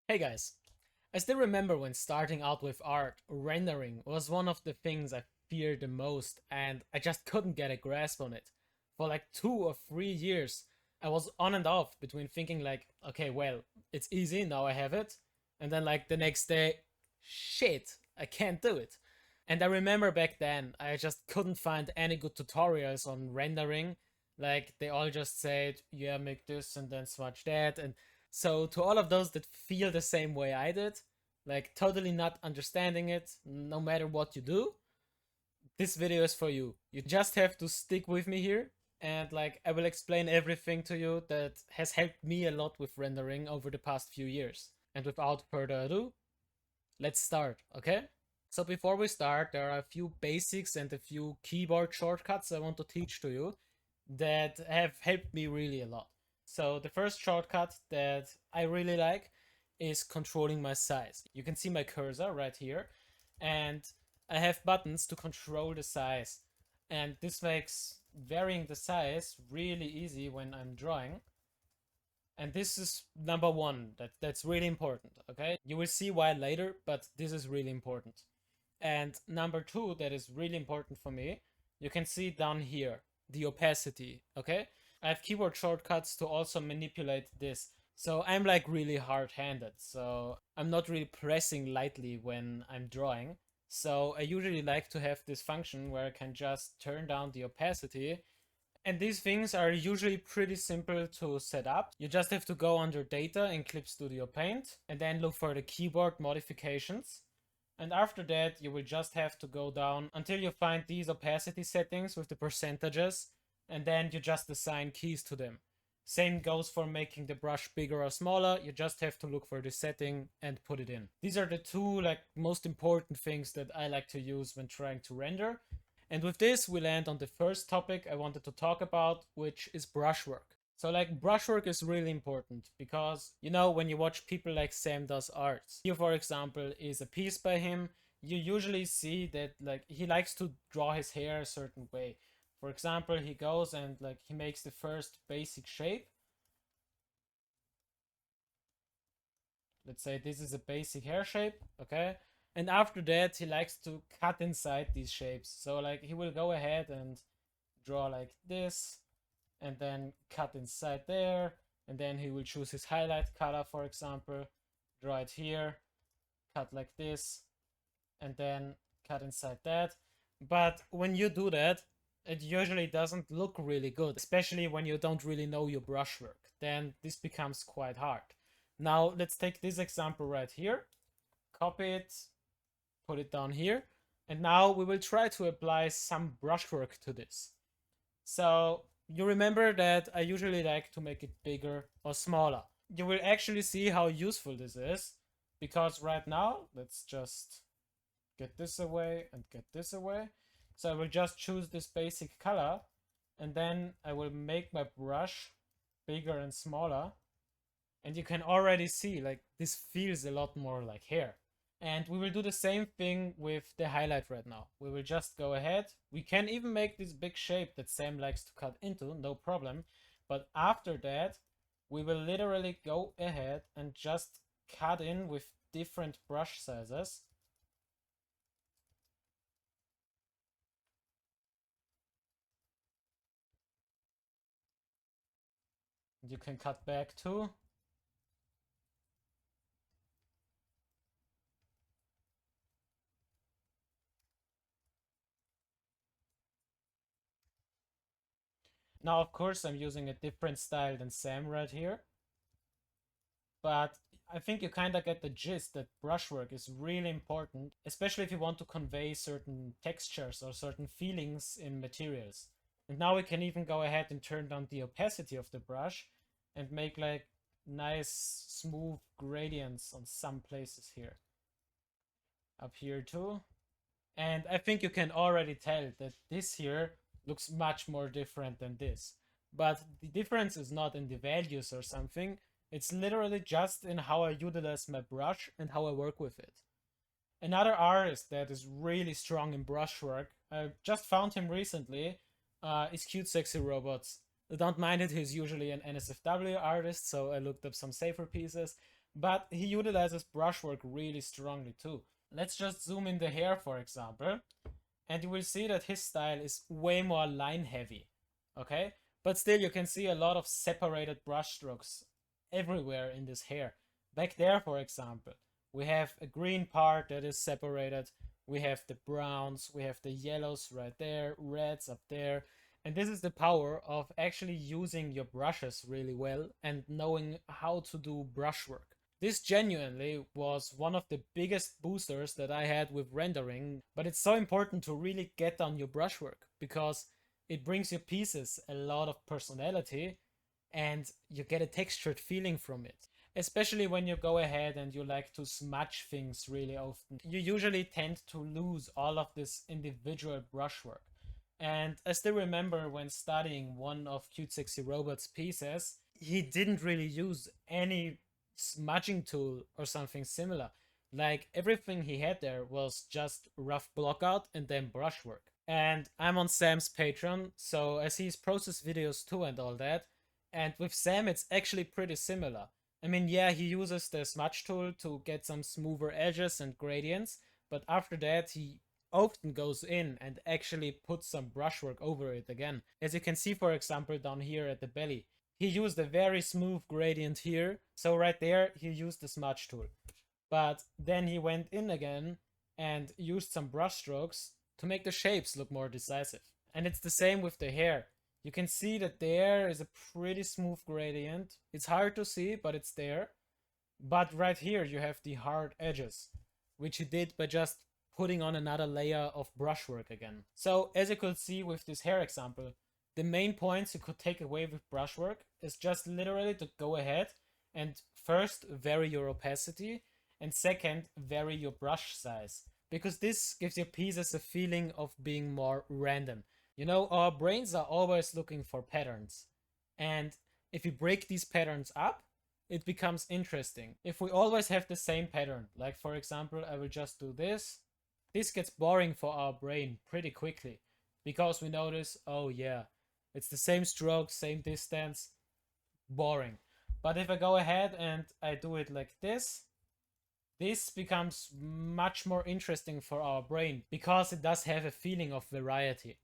Hey guys, I still remember when starting out with art, rendering was one of the things I feared the most, and I just couldn't get a grasp on it. For like 2 or 3 years, I was on and off between thinking like, okay, well, it's easy, now I have it, and then like the next day, shit, I can't do it. And I remember back then, I just couldn't find any good tutorials on rendering. Like they all just said, yeah, make this and then swatch that, and so, to all of those that feel the same way I did, like totally not understanding it, no matter what you do, this video is for you. You just have to stick with me here, and like I will explain everything to you that has helped me a lot with rendering over the past few years. And without further ado, let's start, okay? So before we start, there are a few basics and a few keyboard shortcuts I want to teach to you that have helped me really a lot. So the first shortcut that I really like is controlling my size. You can see my cursor right here, and I have buttons to control the size. And this makes varying the size really easy when I'm drawing. And this is number one. That's really important. Okay, you will see why later, but this is really important. And number two, that is really important for me, you can see down here the opacity. Okay, I have keyboard shortcuts to also manipulate this. So I'm like really hard-handed. So I'm not really pressing lightly when I'm drawing. So I usually like to have this function where I can just turn down the opacity, and these things are usually pretty simple to set up. You just have to go under Data in Clip Studio Paint and then look for the keyboard modifications. And after that, you will just have to go down until you find these opacity settings with the percentages, and then you just assign keys to them. Same goes for making the brush bigger or smaller. You just have to look for the setting and put it in. These are the two like most important things that I like to use when trying to render. And with this, we land on the first topic I wanted to talk about, which is brushwork. So, like, brushwork is really important because, you know, when you watch people like Sam does arts, here, for example, is a piece by him. You usually see that, like, he likes to draw his hair a certain way. For example, he goes and, like, he makes the first basic shape. Let's say this is a basic hair shape, okay? And after that, he likes to cut inside these shapes. So, like, he will go ahead and draw like this and then cut inside there, and then he will choose his highlight color, for example, draw it here, cut like this, and then cut inside that. But when you do that, it usually doesn't look really good, especially when you don't really know your brushwork. Then this becomes quite hard. Now let's take this example right here, copy it, put it down here, and now we will try to apply some brushwork to this. So you remember that I usually like to make it bigger or smaller. You will actually see how useful this is, because right now, let's just get this away and get this away. So I will just choose this basic color, and then I will make my brush bigger and smaller. And you can already see like this feels a lot more like hair. And we will do the same thing with the highlight right now. We will just go ahead. We can even make this big shape that Sam likes to cut into, no problem. But after that, we will literally go ahead and just cut in with different brush sizes. You can cut back too. Now, of course, I'm using a different style than Sam right here, but I think you kind of get the gist that brushwork is really important, especially if you want to convey certain textures or certain feelings in materials. And now we can even go ahead and turn down the opacity of the brush and make like nice smooth gradients on some places here. Up here too. And I think you can already tell that this here looks much more different than this. But the difference is not in the values or something. It's literally just in how I utilize my brush and how I work with it. Another artist that is really strong in brushwork, I just found him recently, is Cute Sexy Robots. Don't mind it, he's usually an NSFW artist, so I looked up some safer pieces. But he utilizes brushwork really strongly too. Let's just zoom in the hair, for example, and you will see that his style is way more line heavy. Okay? But still, you can see a lot of separated brush strokes everywhere in this hair. Back there, for example, we have a green part that is separated. We have the browns, we have the yellows right there, reds up there. And this is the power of actually using your brushes really well and knowing how to do brushwork. This genuinely was one of the biggest boosters that I had with rendering, but it's so important to really get on your brushwork because it brings your pieces a lot of personality and you get a textured feeling from it. Especially when you go ahead and you like to smudge things really often. You usually tend to lose all of this individual brushwork. And I still remember when studying one of Cute Sexy Robot's pieces, he didn't really use any smudging tool or something similar. Like everything he had there was just rough blockout and then brushwork. And I'm on Sam's Patreon, so I see his process videos too and all that. And with Sam, it's actually pretty similar. I mean, yeah, he uses the smudge tool to get some smoother edges and gradients, but after that, he often goes in and actually puts some brushwork over it again. As you can see, for example, down here at the belly, he used a very smooth gradient here, so right there, he used the smudge tool. But then he went in again and used some brush strokes to make the shapes look more decisive. And it's the same with the hair. You can see that there is a pretty smooth gradient. It's hard to see, but it's there. But right here you have the hard edges, which he did by just putting on another layer of brushwork again. So as you could see with this hair example, the main points you could take away with brushwork is just literally to go ahead and first vary your opacity and second vary your brush size, because this gives your pieces a feeling of being more random. You know, our brains are always looking for patterns. And if you break these patterns up, it becomes interesting. If we always have the same pattern, like for example, I will just do this gets boring for our brain pretty quickly because we notice, oh yeah, it's the same stroke, same distance, boring. But if I go ahead and I do it like this becomes much more interesting for our brain because it does have a feeling of variety.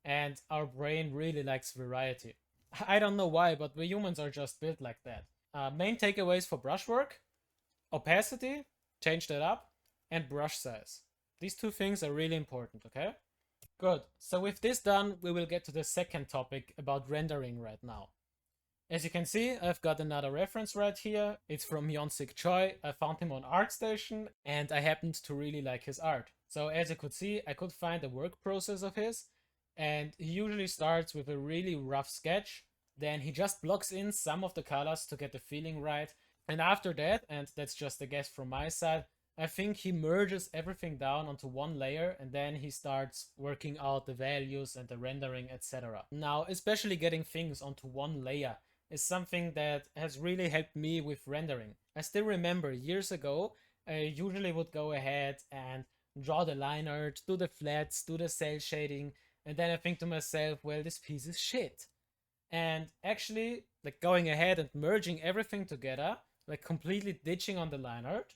And our brain really likes variety. I don't know why, but we humans are just built like that. Main takeaways for brushwork: opacity, change that up, and brush size. These two things are really important, okay? Good. So with this done, we will get to the second topic about rendering right now. As you can see, I've got another reference right here. It's from Yonsik Choi. I found him on Artstation and I happened to really like his art. So as you could see, I could find a work process of his, and he usually starts with a really rough sketch. Then he just blocks in some of the colors to get the feeling right. And after that, and that's just a guess from my side, I think he merges everything down onto one layer and then he starts working out the values and the rendering, etc. Now, especially getting things onto one layer is something that has really helped me with rendering. I still remember years ago, I usually would go ahead and draw the line art, do the flats, do the cell shading, and then I think to myself, well, this piece is shit. And actually, like going ahead and merging everything together, like completely ditching on the line art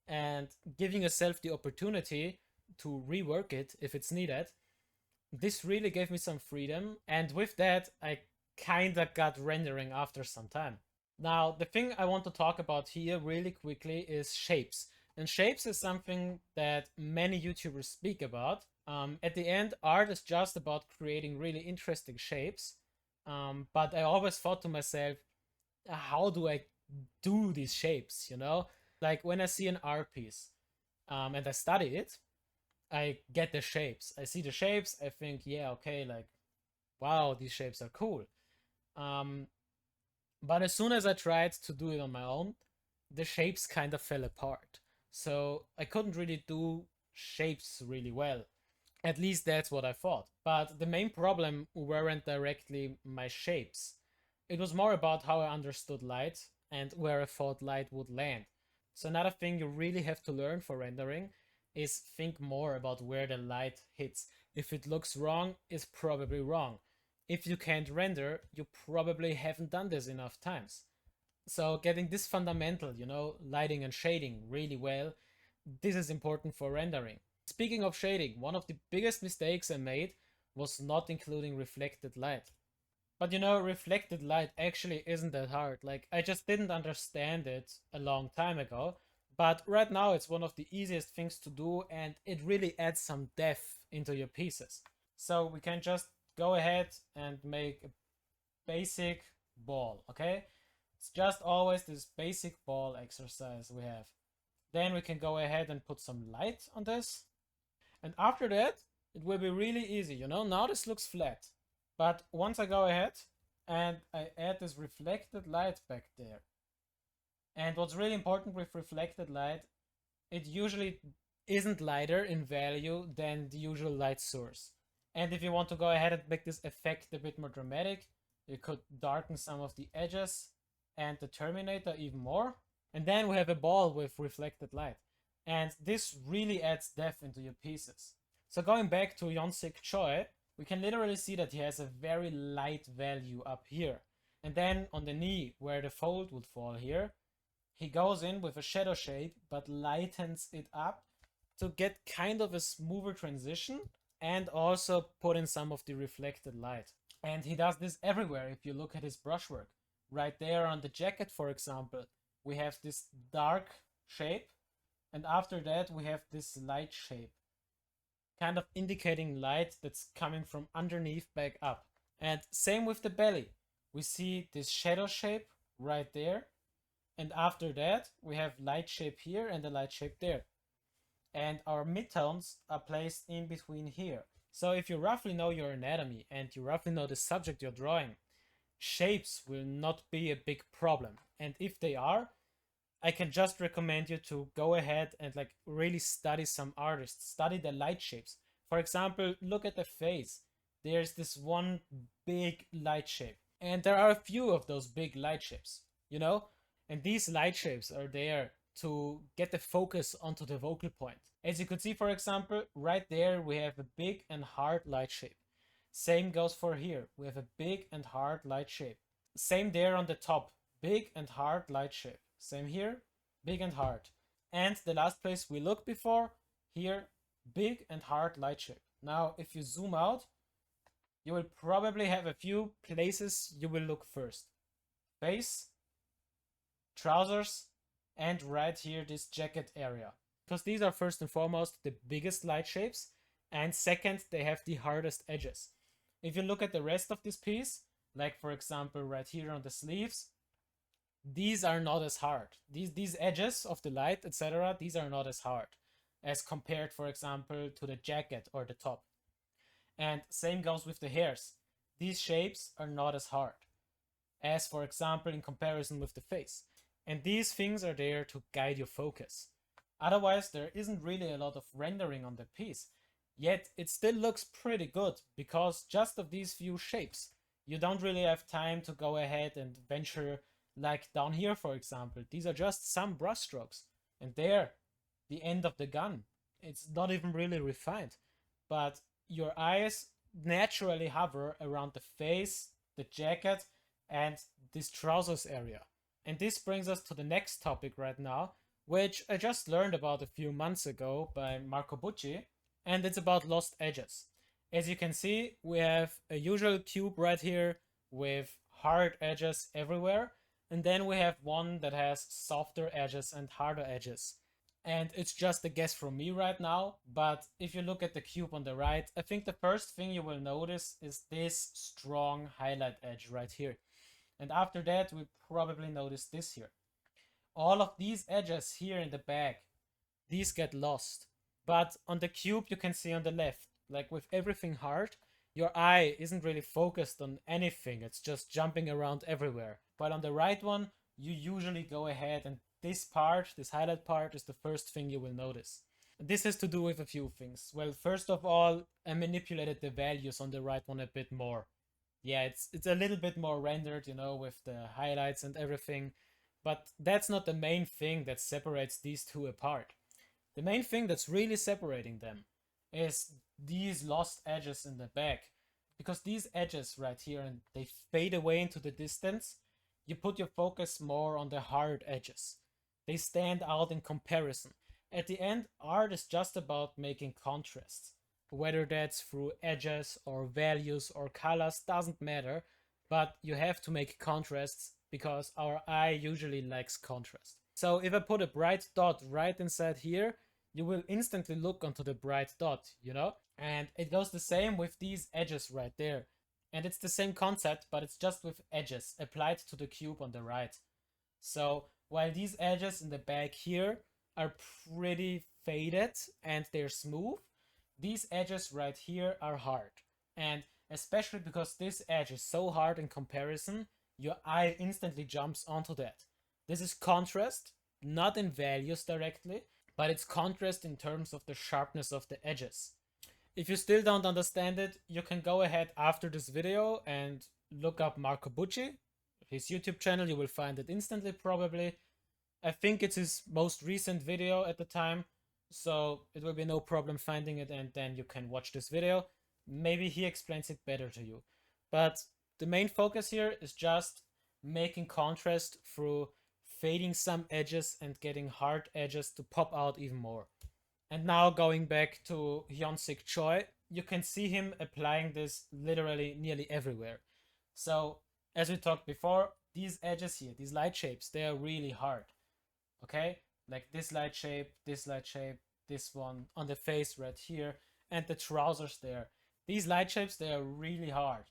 and giving yourself the opportunity to rework it if it's needed, this really gave me some freedom. And with that, I kinda got rendering after some time. Now, the thing I want to talk about here really quickly is shapes. And shapes is something that many YouTubers speak about. At the end, art is just about creating really interesting shapes. But I always thought to myself, how do I do these shapes, you know? Like when I see an art piece and I study it, I get the shapes. I see the shapes, I think, yeah, okay, like, wow, these shapes are cool. But as soon as I tried to do it on my own, the shapes kind of fell apart. So I couldn't really do shapes really well. At least that's what I thought. But the main problem weren't directly my shapes. It was more about how I understood light and where I thought light would land. So another thing you really have to learn for rendering is think more about where the light hits. If it looks wrong, it's probably wrong. If you can't render, you probably haven't done this enough times. So getting this fundamental, you know, lighting and shading really well, this is important for rendering. Speaking of shading, one of the biggest mistakes I made was not including reflected light. But you know, reflected light actually isn't that hard. Like, I just didn't understand it a long time ago. But right now, it's one of the easiest things to do, and it really adds some depth into your pieces. So we can just go ahead and make a basic ball, okay? It's just always this basic ball exercise we have. Then we can go ahead and put some light on this. And after that, it will be really easy, you know? Now this looks flat. But once I go ahead and I add this reflected light back there. And what's really important with reflected light, it usually isn't lighter in value than the usual light source. And if you want to go ahead and make this effect a bit more dramatic, you could darken some of the edges and the terminator even more. And then we have a ball with reflected light. And this really adds depth into your pieces. So going back to Yonsik Choi, we can literally see that he has a very light value up here. And then on the knee, where the fold would fall here, he goes in with a shadow shape, but lightens it up to get kind of a smoother transition and also put in some of the reflected light. And he does this everywhere if you look at his brushwork. Right there on the jacket, for example, we have this dark shape, and after that we have this light shape, kind of indicating light that's coming from underneath back up. And same with the belly. We see this shadow shape right there, and after that we have light shape here and the light shape there. And our midtones are placed in between here. So if you roughly know your anatomy and you roughly know the subject you're drawing, shapes will not be a big problem. And if they are, I can just recommend you to go ahead and like really study some artists, study the light shapes. For example, look at the face. There's this one big light shape, and there are a few of those big light shapes, you know? And these light shapes are there to get the focus onto the vocal point. As you could see, for example, right there we have a big and hard light shape. Same goes for here. We have a big and hard light shape. Same there on the top. Big and hard light shape. Same here. Big and hard. And the last place we looked before, here, big and hard light shape. Now, if you zoom out, you will probably have a few places you will look first. Face, trousers, and right here, this jacket area. Because these are first and foremost the biggest light shapes, and second, they have the hardest edges. If you look at the rest of this piece, like for example right here on the sleeves, these are not as hard. These edges of the light, etc., these are not as hard as compared, for example, to the jacket or the top. And same goes with the hairs. These shapes are not as hard as, for example, in comparison with the face. And these things are there to guide your focus. Otherwise, there isn't really a lot of rendering on the piece. Yet it still looks pretty good because just of these few shapes. You don't really have time to go ahead and venture like down here, for example. These are just some brush strokes. And there, the end of the gun. It's not even really refined. But your eyes naturally hover around the face, the jacket, and this trousers area. And this brings us to the next topic right now, which I just learned about a few months ago by Marco Bucci, and it's about lost edges. As you can see, we have a usual cube right here with hard edges everywhere, and then we have one that has softer edges and harder edges. And it's just a guess from me right now, but if you look at the cube on the right, I think the first thing you will notice is this strong highlight edge right here. And after that, we probably notice this here. All of these edges here in the back, these get lost. But on the cube, you can see on the left, like with everything hard, your eye isn't really focused on anything. It's just jumping around everywhere. But on the right one, you usually go ahead and this part, this highlight part, is the first thing you will notice. This has to do with a few things. Well, first of all, I manipulated the values on the right one a bit more. Yeah, it's a little bit more rendered, you know, with the highlights and everything. But that's not the main thing that separates these two apart. The main thing that's really separating them is these lost edges in the back. Because these edges right here, and they fade away into the distance, you put your focus more on the hard edges. They stand out in comparison. At the end, art is just about making contrasts. Whether that's through edges or values or colors doesn't matter, but you have to make contrasts because our eye usually likes contrast. So if I put a bright dot right inside here, you will instantly look onto the bright dot, you know? And it goes the same with these edges right there. And it's the same concept, but it's just with edges applied to the cube on the right. So while these edges in the back here are pretty faded and they're smooth, these edges right here are hard. And especially because this edge is so hard in comparison, your eye instantly jumps onto that. This is contrast, not in values directly, but it's contrast in terms of the sharpness of the edges. If you still don't understand it, you can go ahead after this video and look up Marco Bucci. His YouTube channel, you will find it instantly probably. I think it's his most recent video at the time, so it will be no problem finding it, and then you can watch this video. Maybe he explains it better to you. But the main focus here is just making contrast through fading some edges and getting hard edges to pop out even more. And now going back to Hyun-Sik Choi, you can see him applying this literally nearly everywhere. So as we talked before, these edges here, these light shapes, they are really hard. Okay, like this light shape, this one on the face right here, and the trousers there. These light shapes, they are really hard.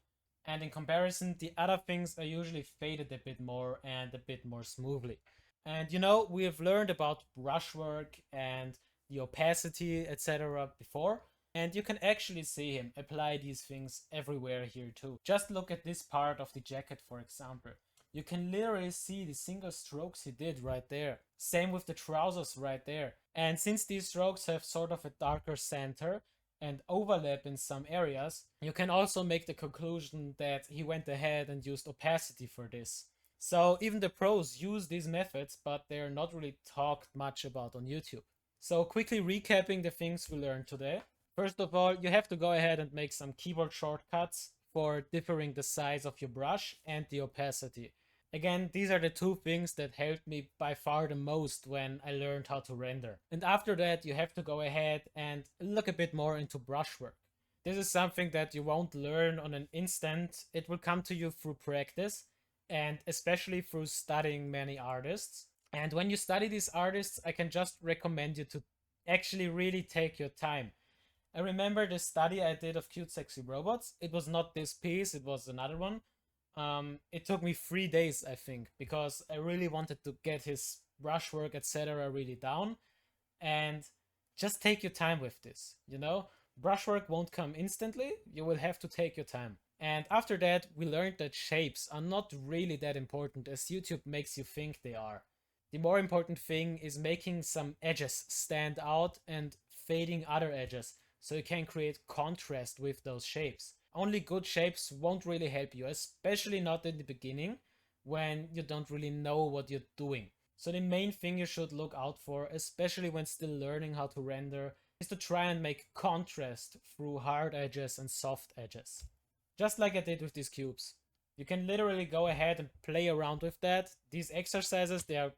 And in comparison, the other things are usually faded a bit more and a bit more smoothly. And you know, we have learned about brushwork and the opacity, etc. before. And you can actually see him apply these things everywhere here too. Just look at this part of the jacket, for example. You can literally see the single strokes he did right there. Same with the trousers right there. And since these strokes have sort of a darker center and overlap in some areas, you can also make the conclusion that he went ahead and used opacity for this. So even the pros use these methods, but they're not really talked much about on YouTube. So quickly recapping the things we learned today. First of all, you have to go ahead and make some keyboard shortcuts for differing the size of your brush and the opacity. Again, these are the two things that helped me by far the most when I learned how to render. And after that, you have to go ahead and look a bit more into brushwork. This is something that you won't learn on an instant. It will come to you through practice, and especially through studying many artists. And when you study these artists, I can just recommend you to actually really take your time. I remember the study I did of Cute Sexy Robots. It was not this piece, it was another one. It took me 3 days, I think, because I really wanted to get his brushwork, etc. really down. And just take your time with this, you know? Brushwork won't come instantly, you will have to take your time. And after that, we learned that shapes are not really that important as YouTube makes you think they are. The more important thing is making some edges stand out and fading other edges, so you can create contrast with those shapes. Only good shapes won't really help you, especially not in the beginning when you don't really know what you're doing. So the main thing you should look out for, especially when still learning how to render, is to try and make contrast through hard edges and soft edges. Just like I did with these cubes. You can literally go ahead and play around with that. These exercises, they are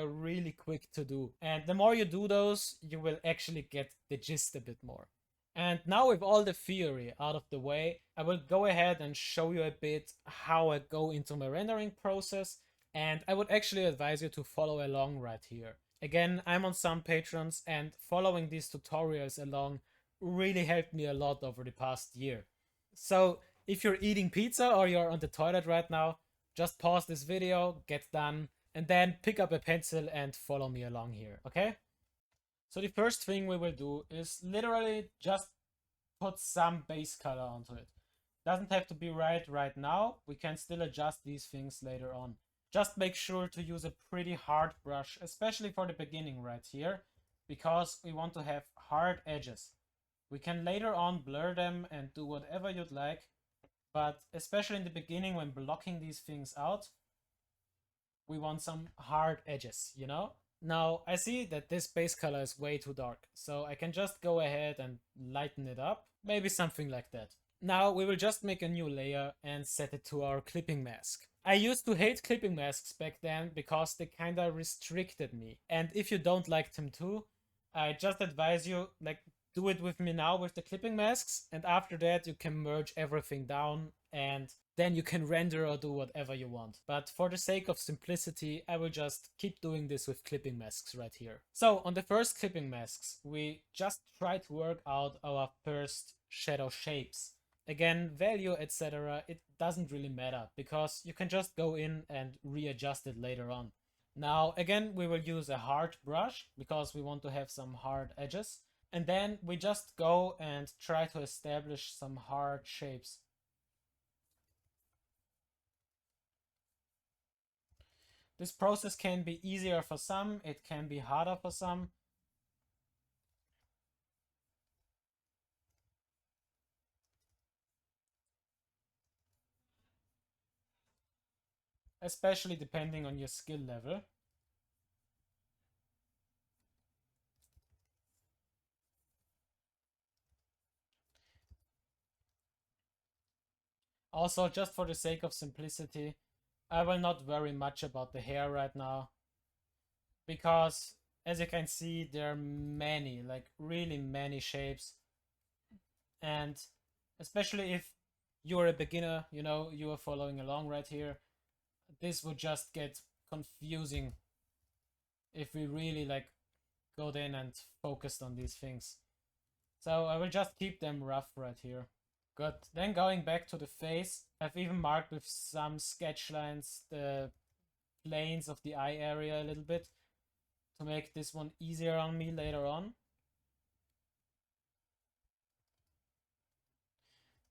really quick to do. And the more you do those, you will actually get the gist a bit more. And now with all the theory out of the way, I will go ahead and show you a bit how I go into my rendering process. And I would actually advise you to follow along right here. Again, I'm on some patrons, and following these tutorials along really helped me a lot over the past year. So if you're eating pizza or you're on the toilet right now, just pause this video, get done, and then pick up a pencil and follow me along here, okay? So the first thing we will do is literally just put some base color onto it. Doesn't have to be right now. We can still adjust these things later on. Just make sure to use a pretty hard brush, especially for the beginning right here, because we want to have hard edges. We can later on blur them and do whatever you'd like, but especially in the beginning when blocking these things out, we want some hard edges, you know? Now, I see that this base color is way too dark, so I can just go ahead and lighten it up, maybe something like that. Now we will just make a new layer and set it to our clipping mask. I used to hate clipping masks back then because they kinda restricted me. And if you don't like them too, I just advise you, like, do it with me now with the clipping masks, and after that you can merge everything down and then you can render or do whatever you want. But for the sake of simplicity, I will just keep doing this with clipping masks right here. So on the first clipping masks, we just try to work out our first shadow shapes. Again, value, etc., it doesn't really matter because you can just go in and readjust it later on. Now, again, we will use a hard brush because we want to have some hard edges. And then we just go and try to establish some hard shapes. This process can be easier for some, it can be harder for some. Especially depending on your skill level. Also, just for the sake of simplicity, I will not worry much about the hair right now, because as you can see, there are many, like really many shapes, and especially if you're a beginner, you know, you are following along right here, this would just get confusing if we really like go in and focused on these things. So I will just keep them rough right here. Good. Then going back to the face, I've even marked with some sketch lines the planes of the eye area a little bit to make this one easier on me later on.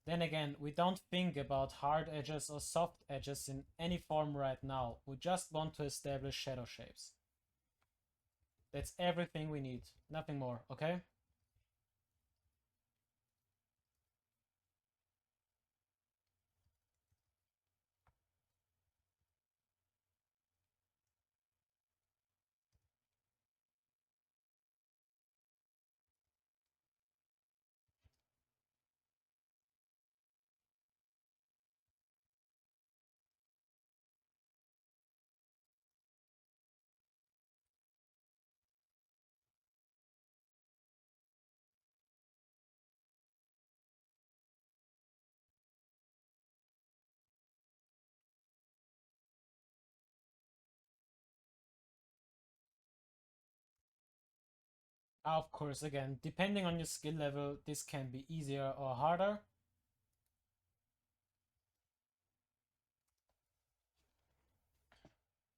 Then again, we don't think about hard edges or soft edges in any form right now. We just want to establish shadow shapes. That's everything we need, nothing more, okay? Of course, again, depending on your skill level, this can be easier or harder.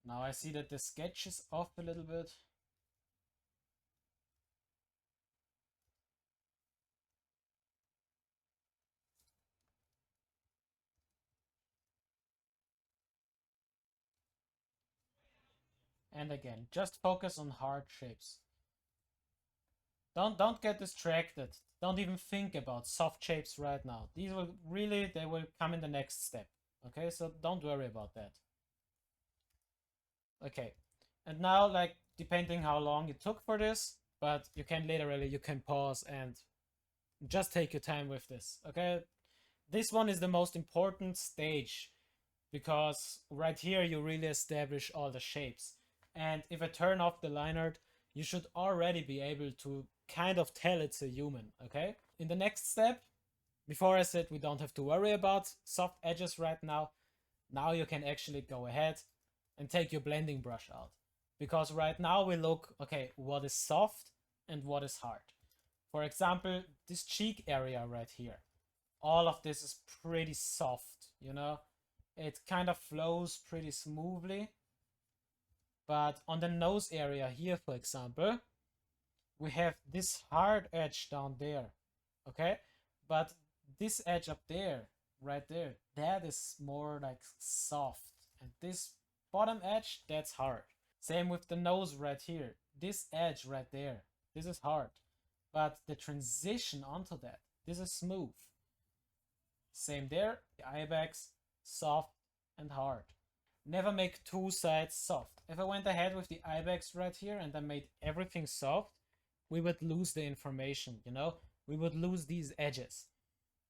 Now I see that the sketch is off a little bit. And again, just focus on hard shapes. Don't get distracted. Don't even think about soft shapes right now. These will really, they will come in the next step. Okay, so don't worry about that. Okay, and now, like, depending how long it took for this, but you can literally, you can pause and just take your time with this. Okay, this one is the most important stage because right here you really establish all the shapes. And if I turn off the line art, you should already be able to kind of tell it's a human, okay? In the next step, before I said we don't have to worry about soft edges right now, now you can actually go ahead and take your blending brush out. Because right now we look, okay, what is soft and what is hard. For example, this cheek area right here. All of this is pretty soft, you know? It kind of flows pretty smoothly. But on the nose area here, for example, we have this hard edge down there, okay? But this edge up there, right there, that is more like soft. And this bottom edge, that's hard. Same with the nose right here. This edge right there, this is hard. But the transition onto that, this is smooth. Same there, the eye bags, soft and hard. Never make two sides soft. If I went ahead with the eye bags right here and I made everything soft, we would lose the information, you know? We would lose these edges.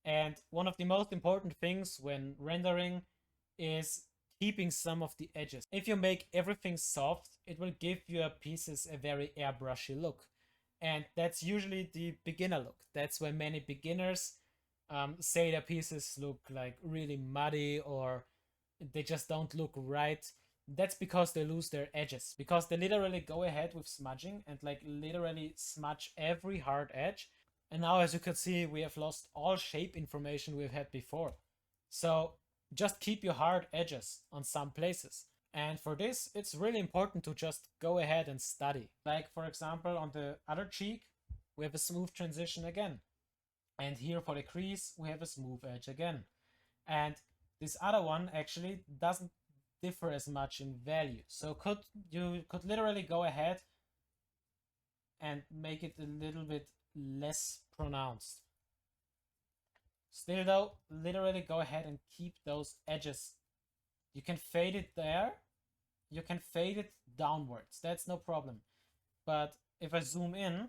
And one of the most important things when rendering is keeping some of the edges. If you make everything soft, it will give your pieces a very airbrushy look. And that's usually the beginner look. That's why many beginners say their pieces look like really muddy or they just don't look right. That's because they lose their edges. Because they literally go ahead with smudging and like literally smudge every hard edge. And now, as you can see, we have lost all shape information we've had before. So just keep your hard edges on some places. And for this, it's really important to just go ahead and study. Like, for example, on the other cheek, we have a smooth transition again. And here for the crease, we have a smooth edge again. And this other one actually doesn't differ as much in value. So you could literally go ahead and make it a little bit less pronounced. Still though, literally go ahead and keep those edges. You can fade it there. You can fade it downwards. That's no problem. But if I zoom in,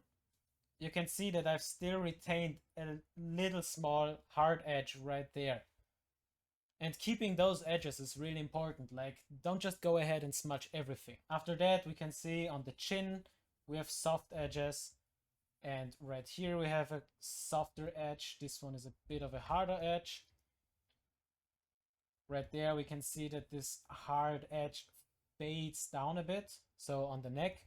you can see that I've still retained a little small hard edge right there. And keeping those edges is really important. Like, don't just go ahead and smudge everything. After that, we can see on the chin, we have soft edges. And right here we have a softer edge. This one is a bit of a harder edge. Right there we can see that this hard edge fades down a bit. So on the neck.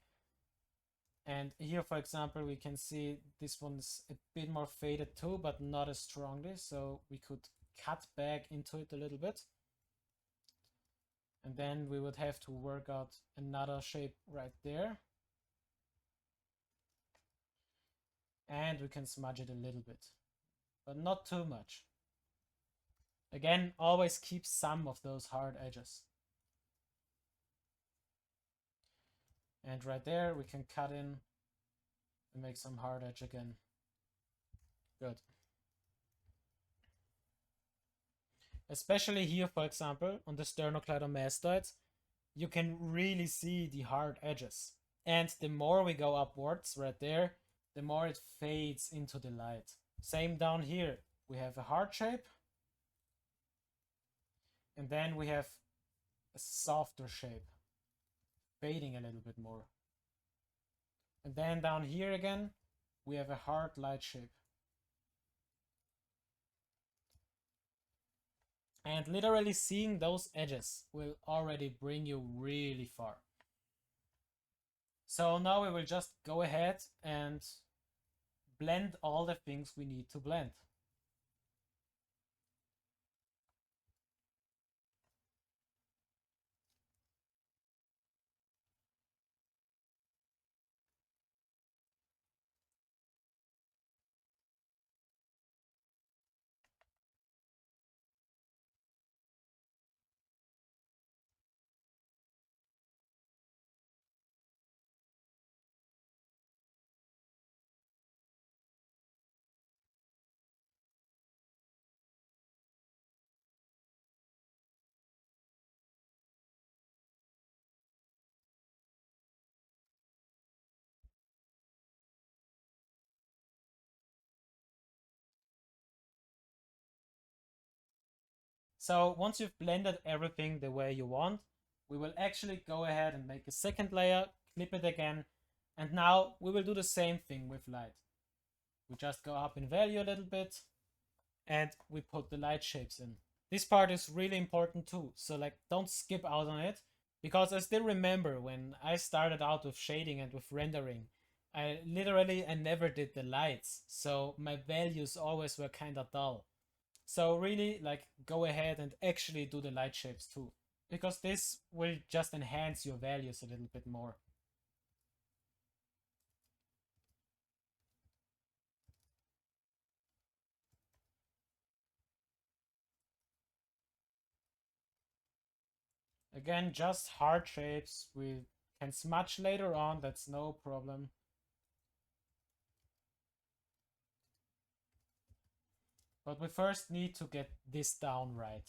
And here, for example, we can see this one's a bit more faded too, but not as strongly. So we could cut back into it a little bit. And then we would have to work out another shape right there. And we can smudge it a little bit, but not too much. Again, always keep some of those hard edges. And right there, we can cut in and make some hard edge again. Good. Especially here, for example, on the sternocleidomastoids, you can really see the hard edges. And the more we go upwards right there, the more it fades into the light. Same down here. We have a hard shape. And then we have a softer shape, fading a little bit more. And then down here again, we have a hard light shape. And literally seeing those edges will already bring you really far. So now we will just go ahead and blend all the things we need to blend. So once you've blended everything the way you want, we will actually go ahead and make a second layer, clip it again, and now we will do the same thing with light. We just go up in value a little bit and we put the light shapes in. This part is really important too, so like don't skip out on it, because I still remember when I started out with shading and with rendering, I never did the lights, so my values always were kind of dull. So really like go ahead and actually do the light shapes too, because this will just enhance your values a little bit more. Again, just hard shapes. We can smudge later on, that's no problem. But we first need to get this down right.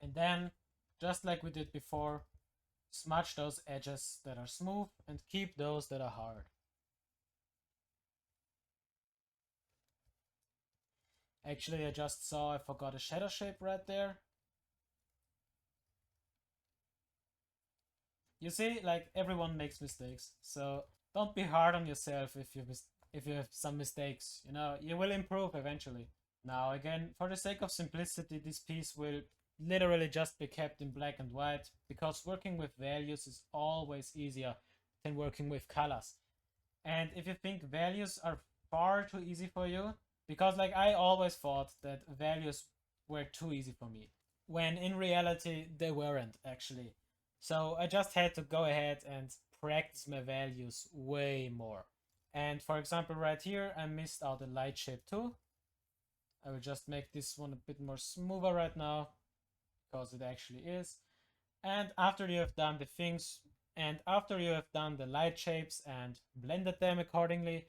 And then, just like we did before, smudge those edges that are smooth and keep those that are hard. Actually, I just saw I forgot a shadow shape right there. You see, like, everyone makes mistakes, so don't be hard on yourself if you have some mistakes. You know, you will improve eventually. Now, again, for the sake of simplicity, this piece will literally just be kept in black and white, because working with values is always easier than working with colors. And if you think values are far too easy for you, because like I always thought that values were too easy for me, when in reality they weren't actually. So I just had to go ahead and practice my values way more. And for example, right here, I missed out a light shape too. I will just make this one a bit more smoother right now, because it actually is. And after you have done the things, and after you have done the light shapes and blended them accordingly,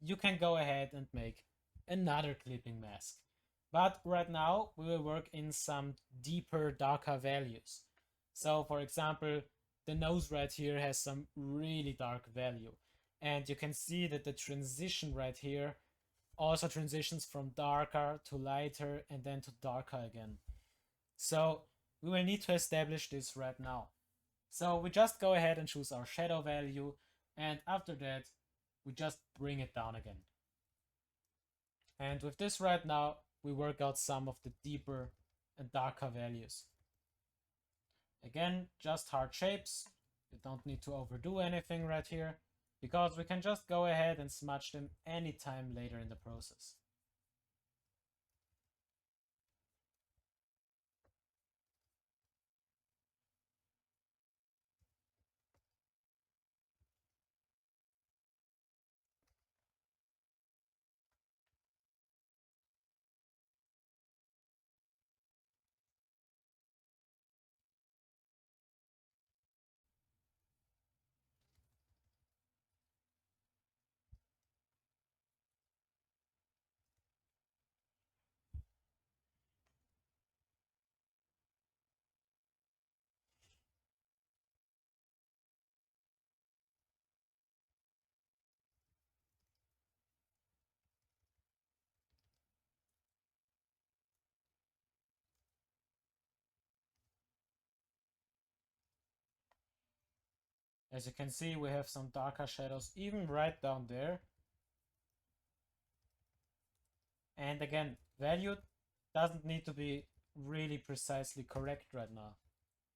you can go ahead and make another clipping mask. But right now, we will work in some deeper, darker values. So for example, the nose right here has some really dark value. And you can see that the transition right here also transitions from darker to lighter and then to darker again. So we will need to establish this right now. So we just go ahead and choose our shadow value, and after that we just bring it down again. And with this right now, we work out some of the deeper and darker values. Again, just hard shapes. You don't need to overdo anything right here, because we can just go ahead and smudge them anytime later in the process. As you can see, we have some darker shadows even right down there. And again, value doesn't need to be really precisely correct right now.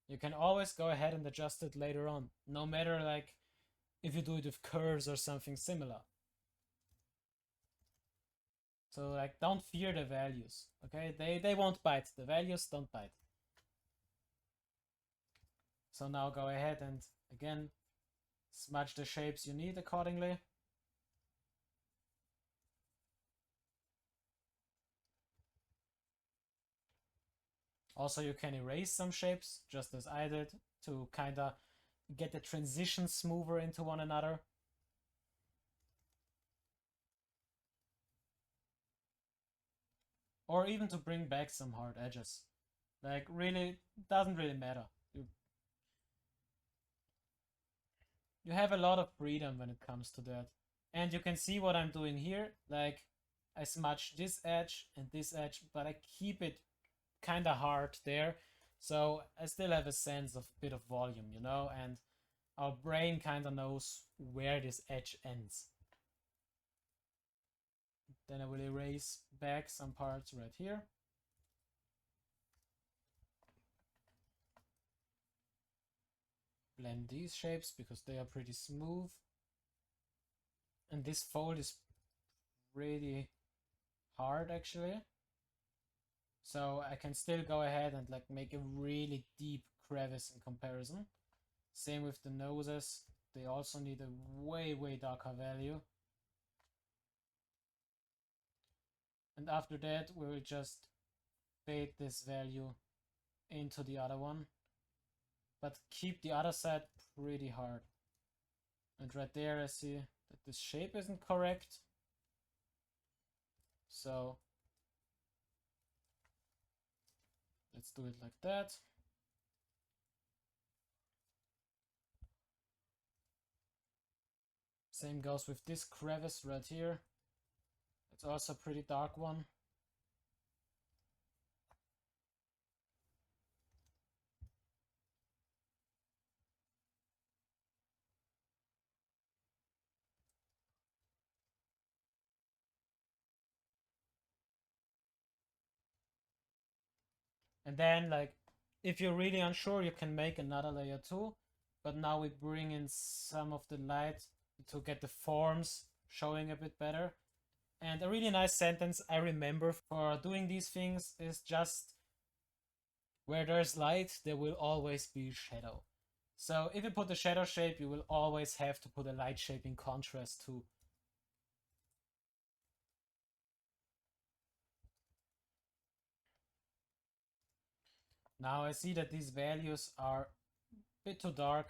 You can always go ahead and adjust it later on, no matter like if you do it with curves or something similar. So like, don't fear the values, okay? They won't bite. The values don't bite. So now go ahead and again smudge the shapes you need accordingly. Also, you can erase some shapes, just as I did, to kind of get the transition smoother into one another. Or even to bring back some hard edges. Like, really, doesn't really matter. You have a lot of freedom when it comes to that. And you can see what I'm doing here. Like, I smudge this edge and this edge, but I keep it kind of hard there. So I still have a sense of a bit of volume, you know, and our brain kind of knows where this edge ends. Then I will erase back some parts right here. Blend these shapes because they are pretty smooth. And this fold is pretty hard actually. So I can still go ahead and like make a really deep crevice in comparison. Same with the noses. They also need a way darker value. And after that, we will just fade this value into the other one, but keep the other side pretty hard. And right there, I see that this shape isn't correct. So Let's do it like that. Same goes with this crevice right here. It's also a pretty dark one. And then, like, if you're really unsure, you can make another layer too. But now we bring in some of the light to get the forms showing a bit better. And a really nice sentence I remember for doing these things is just, where there's light, there will always be shadow. So if you put a shadow shape, you will always have to put a light shape in contrast too. Now I see that these values are a bit too dark.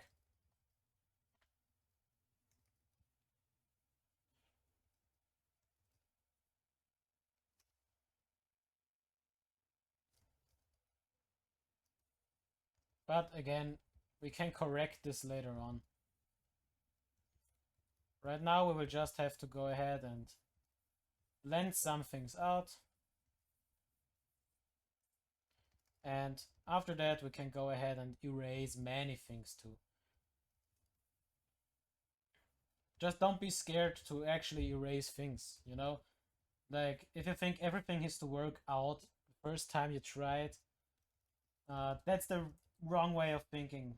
But again, we can correct this later on. Right now we will just have to go ahead and blend some things out. And after that we can go ahead and erase many things too. Just don't be scared to actually erase things, you know? Like, if you think everything has to work out the first time you try it, that's the wrong way of thinking.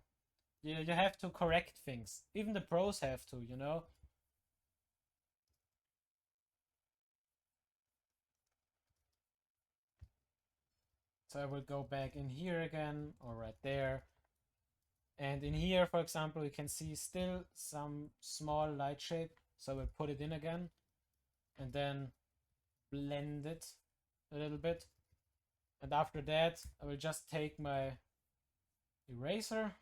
You have to correct things. Even the pros have to, you know? So I will go back in here again, or right there. And in here, for example, you can see still some small light shape. So we'll put it in again and then blend it a little bit. And after that, I will just take my eraser.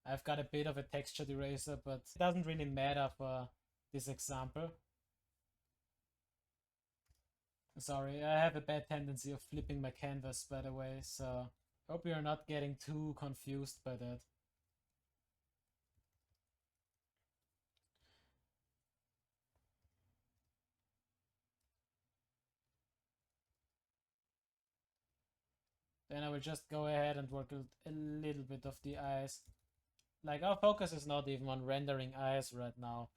I've got a bit of a textured eraser, but it doesn't really matter for this example. Sorry, I have a bad tendency of flipping my canvas, by the way, so hope you're not getting too confused by that. Then I will just go ahead and work a little bit of the eyes. Like, our focus is not even on rendering eyes right now.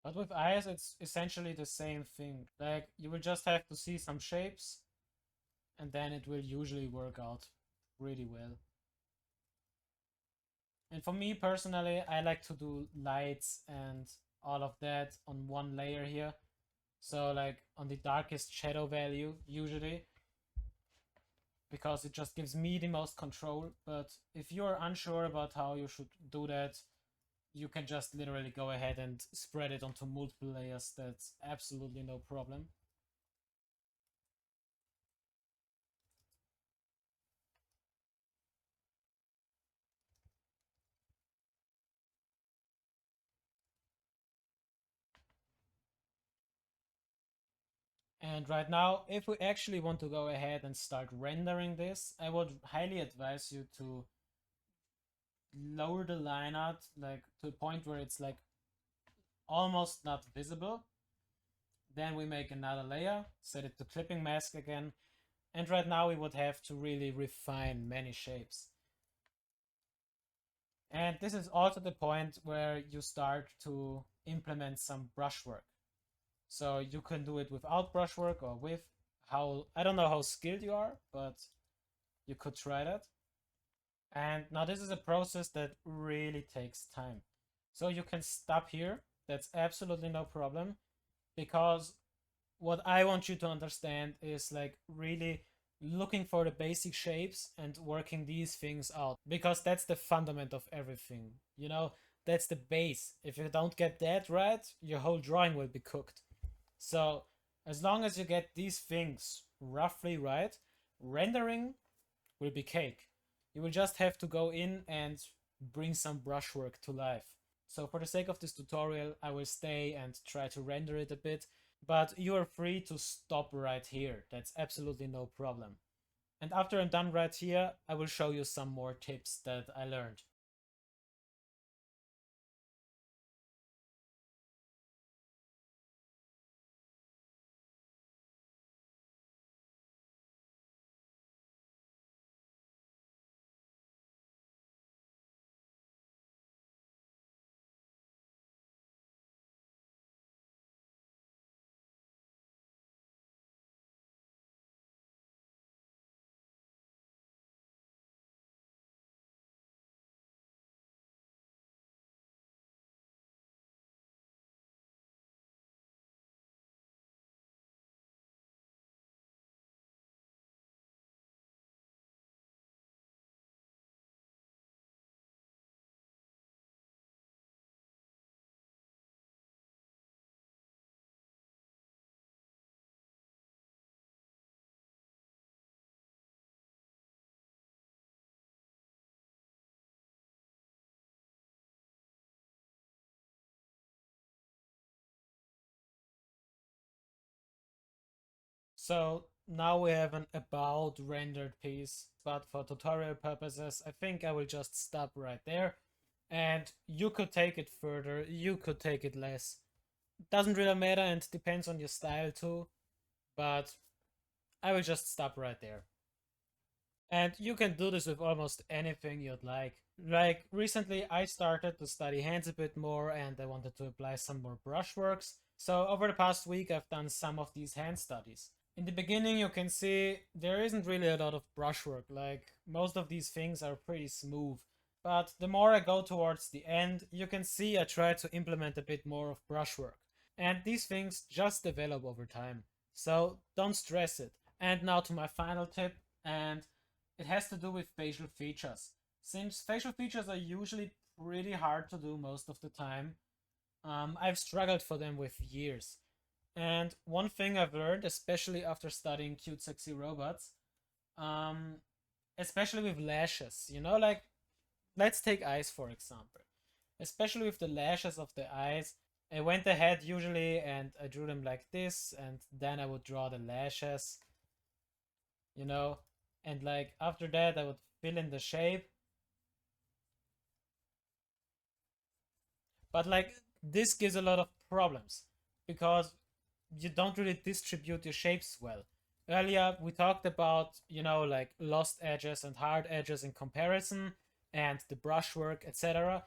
But with eyes, it's essentially the same thing. Like, you will just have to see some shapes, and then it will usually work out really well. And for me personally, I like to do lights and all of that on one layer here. So like on the darkest shadow value usually, because it just gives me the most control. But if you're unsure about how you should do that, you can just literally go ahead and spread it onto multiple layers. That's absolutely no problem. And right now, if we actually want to go ahead and start rendering this, I would highly advise you to lower the line out, like to a point where it's like almost not visible. Then we make another layer, set it to clipping mask again, and right now we would have to really refine many shapes. And this is also the point where you start to implement some brushwork. So you can do it without brushwork or with. How, I don't know how skilled you are, but you could try that. And now this is a process that really takes time. So you can stop here. That's absolutely no problem, because what I want you to understand is like really looking for the basic shapes and working these things out, because that's the fundament of everything. You know, That's the base. If you don't get that right, your whole drawing will be cooked. So, as long as you get these things roughly right, rendering will be cake. You will just have to go in and bring some brushwork to life. So for the sake of this tutorial, I will stay and try to render it a bit, but you are free to stop right here. That's absolutely no problem. And after I'm done right here, I will show you some more tips that I learned. So now we have an about rendered piece, but for tutorial purposes, I think I will just stop right there. And you could take it further, you could take it less. Doesn't really matter and depends on your style too, but I will just stop right there. And you can do this with almost anything you'd like. Like recently I started to study hands a bit more and I wanted to apply some more brushworks. So over the past week I've done some of these hand studies. In the beginning you can see there isn't really a lot of brushwork, like most of these things are pretty smooth. But the more I go towards the end, you can see I try to implement a bit more of brushwork. And these things just develop over time. So don't stress it. And now to my final tip, and it has to do with facial features. Since facial features are usually pretty hard to do most of the time, I've struggled for them with years. And one thing I've learned, especially after studying cute, sexy robots, um, especially with lashes, like let's take eyes for example. Especially with the lashes of the eyes, I went ahead usually and I drew them like this, and then I would draw the lashes, you know, and like after that I would fill in the shape. But like this gives a lot of problems because you don't really distribute your shapes well. Earlier we talked about, like lost edges and hard edges in comparison and the brushwork, etc.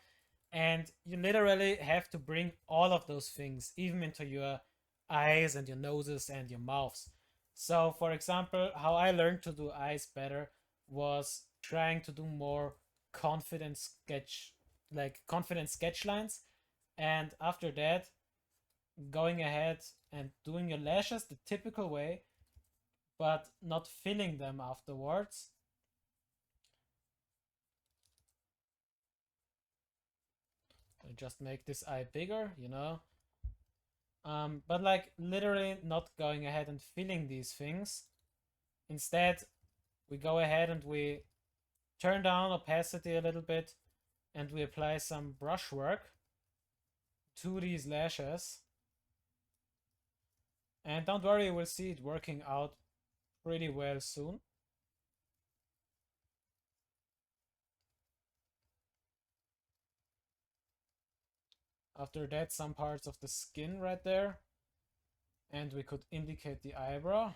And you literally have to bring all of those things even into your eyes and your noses and your mouths. So for example, how I learned to do eyes better was trying to do more confident sketch confident sketch lines, and after that going ahead and doing your lashes the typical way but not filling them afterwards. I just make this eye bigger, but like literally not going ahead and filling these things. Instead, we go ahead and we turn down opacity a little bit and we apply some brushwork to these lashes. And don't worry, we'll see it working out pretty well soon. After that, some parts of the skin right there. And we could indicate the eyebrow.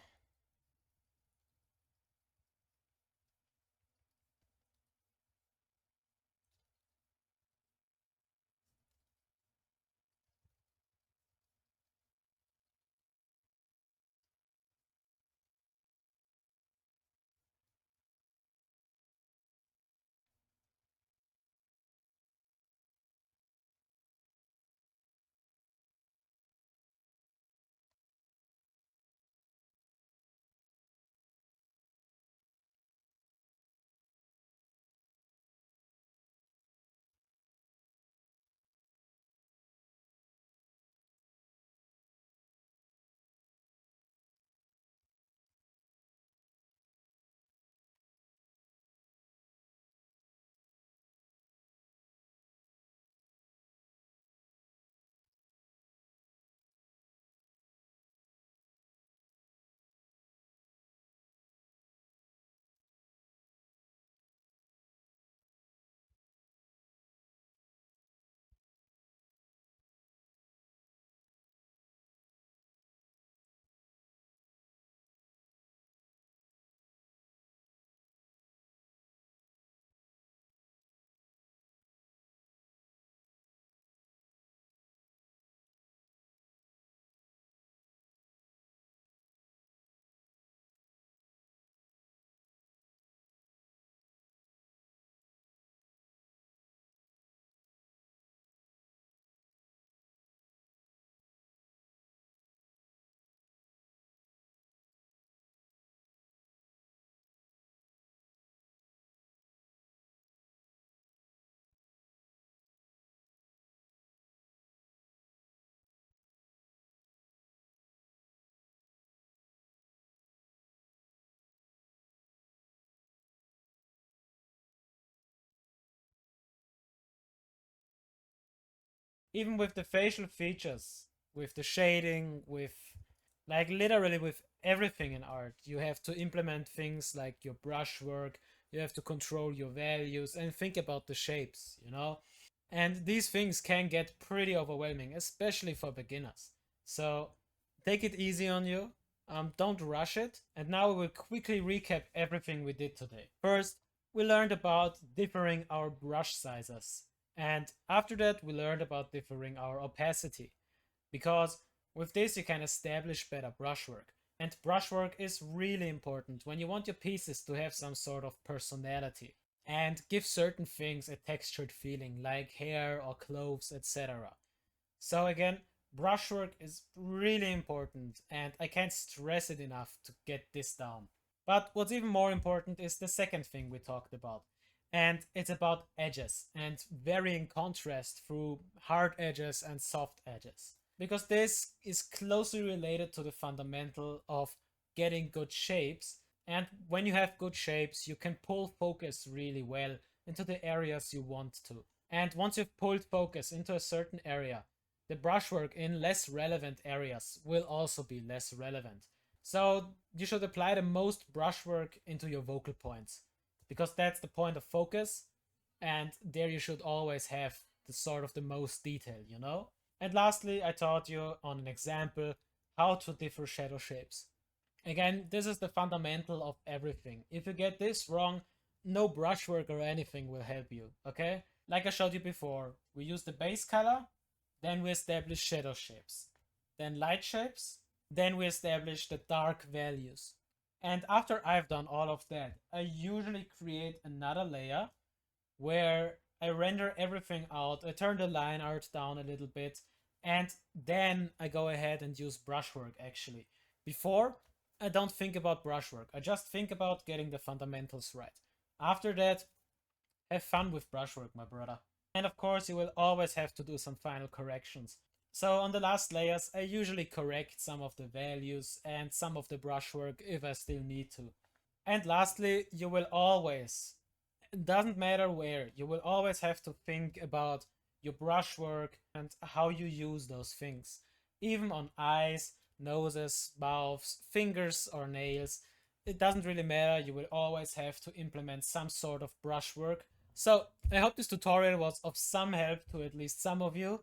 Even with the facial features, with the shading, with like literally with everything in art, you have to implement things like your brushwork, you have to control your values and think about the shapes, you know? And these things can get pretty overwhelming, especially for beginners. So take it easy on you. Don't rush it. And now we will quickly recap everything we did today. First, we learned about differing our brush sizes. And after that, we learned about differing our opacity. Because with this, you can establish better brushwork. And brushwork is really important when you want your pieces to have some sort of personality and give certain things a textured feeling, like hair or clothes, etc. So, again, brushwork is really important, and I can't stress it enough to get this down. But what's even more important is the second thing we talked about, and it's about edges and varying contrast through hard edges and soft edges. Because this is closely related to the fundamental of getting good shapes, and when you have good shapes, you can pull focus really well into the areas you want to. And once you've pulled focus into a certain area, the brushwork in less relevant areas will also be less relevant. So you should apply the most brushwork into your vocal points because that's the point of focus, and there you should always have the sort of the most detail, you know? And lastly, I taught you on an example how to differ shadow shapes. Again, this is the fundamental of everything. If you get this wrong, no brushwork or anything will help you, okay? Like I showed you before, we use the base color, then we establish shadow shapes, then light shapes, then we establish the dark values. And after I've done all of that, I usually create another layer where I render everything out, I turn the line art down a little bit, and then I go ahead and use brushwork actually. Before, I don't think about brushwork, I just think about getting the fundamentals right. After that, have fun with brushwork, my brother. And of course, you will always have to do some final corrections. So on the last layers, I usually correct some of the values and some of the brushwork if I still need to. And lastly, you will always, it doesn't matter where, you will always have to think about your brushwork and how you use those things. Even on eyes, noses, mouths, fingers, or nails, it doesn't really matter, you will always have to implement some sort of brushwork. So I hope this tutorial was of some help to at least some of you.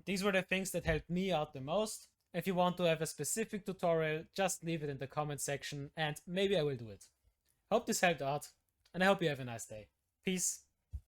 These were the things that helped me out the most. If you want to have a specific tutorial, just leave it in the comment section and maybe I will do it. Hope this helped out, and I hope you have a nice day. Peace.